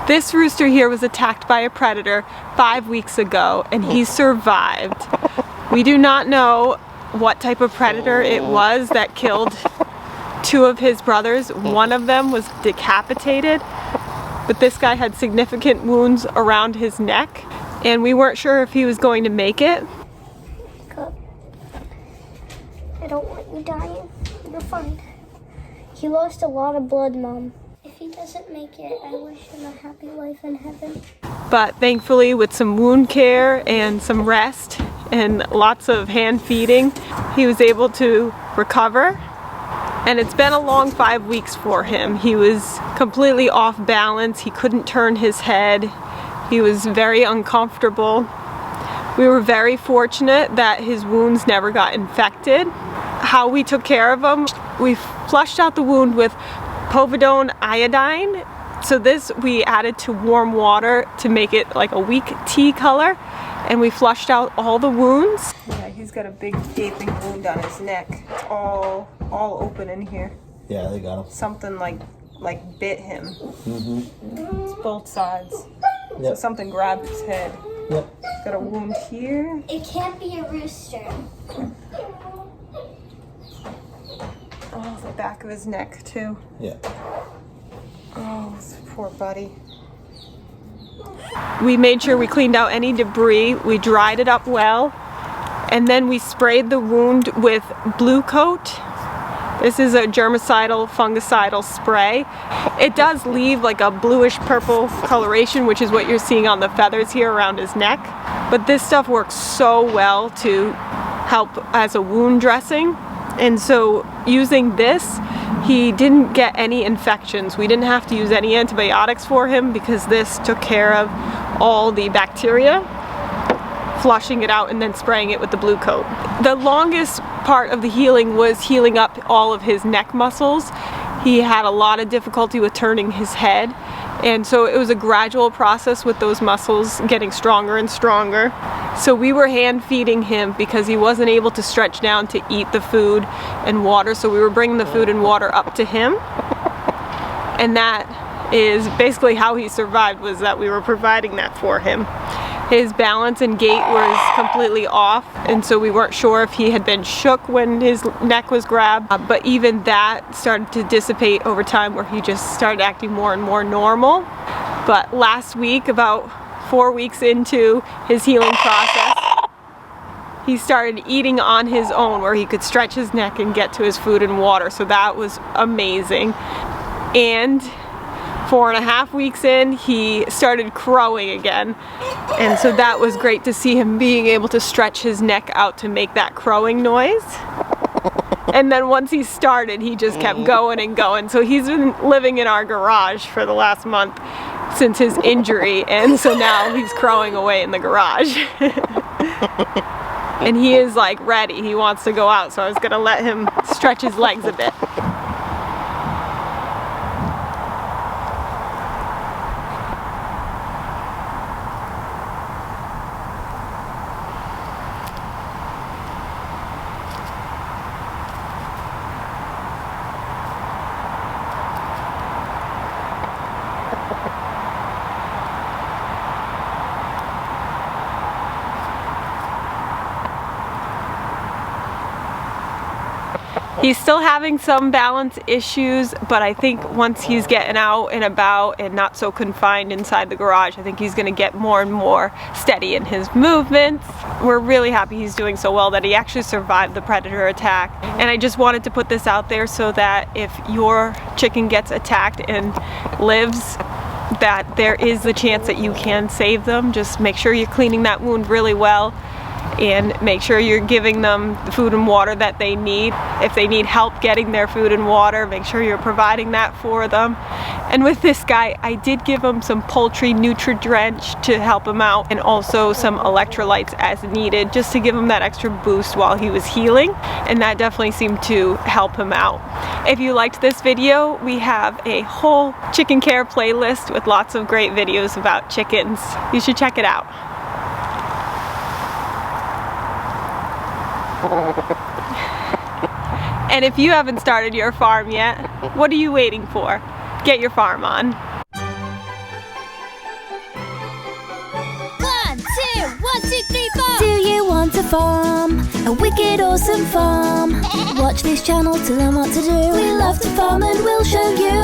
This rooster here was attacked by a predator 5 weeks ago and he survived. We do not know what type of predator it was that killed 2 of his brothers. One of them was decapitated, but this guy had significant wounds around his neck and we weren't sure if he was going to make it. I don't want you dying. You're fine. He lost a lot of blood, Mom. If he doesn't make it, I wish him a happy life in heaven. But thankfully, with some wound care and some rest and lots of hand feeding, he was able to recover. And it's been a long 5 weeks for him. He was completely off balance. He couldn't turn his head. He was very uncomfortable. We were very fortunate that his wounds never got infected. How we took care of him, we flushed out the wound with povidone iodine. So this we added to warm water to make it like a weak tea color, and we flushed out all the wounds. Yeah, he's got a big gaping wound on his neck. It's all open in here. Yeah, they got him. Something like bit him. Mm-hmm. It's both sides. Yep. So something grabbed his head. Yep. Got a wound here. It can't be a rooster. Oh, the back of his neck too. Yeah. Oh, this poor buddy. We made sure we cleaned out any debris, we dried it up well, and then we sprayed the wound with Blue Coat. This is a germicidal, fungicidal spray. It does leave like a bluish purple coloration, which is what you're seeing on the feathers here around his neck. But this stuff works so well to help as a wound dressing. And so using this, he didn't get any infections. We didn't have to use any antibiotics for him because this took care of all the bacteria, flushing it out and then spraying it with the Blue Coat. The longest part of the healing was healing up all of his neck muscles. He had a lot of difficulty with turning his head, and so it was a gradual process with those muscles getting stronger and stronger. So we were hand feeding him because he wasn't able to stretch down to eat the food and water, so we were bringing the food and water up to him. And that is basically how he survived, was that we were providing that for him. His balance and gait was completely off, and so we weren't sure if he had been shook when his neck was grabbed, but even that started to dissipate over time where he just started acting more and more normal. But last week, about 4 weeks into his healing process, he started eating on his own, where he could stretch his neck and get to his food and water, so that was amazing. And 4.5 weeks in, he started crowing again, and so that was great to see him being able to stretch his neck out to make that crowing noise. And then once he started, he just kept going and going. So he's been living in our garage for the last month since his injury, and so now he's crowing away in the garage. And he is like ready, he wants to go out, so I was gonna let him stretch his legs a bit. He's still having some balance issues, but I think once he's getting out and about and not so confined inside the garage, I think he's going to get more and more steady in his movements. We're really happy he's doing so well that he actually survived the predator attack. And I just wanted to put this out there so that if your chicken gets attacked and lives, that there is the chance that you can save them. Just make sure you're cleaning that wound really well, and make sure you're giving them the food and water that they need. If they need help getting their food and water, make sure you're providing that for them. And with this guy, I did give him some poultry Nutri-Drench to help him out, and also some electrolytes as needed, just to give him that extra boost while he was healing, and that definitely seemed to help him out. If you liked this video, we have a whole chicken care playlist with lots of great videos about chickens. You should check it out. And if you haven't started your farm yet, what are you waiting for? Get your farm on. farm, a wicked awesome farm. Watch this channel to learn what to do. We love to farm and we'll show you.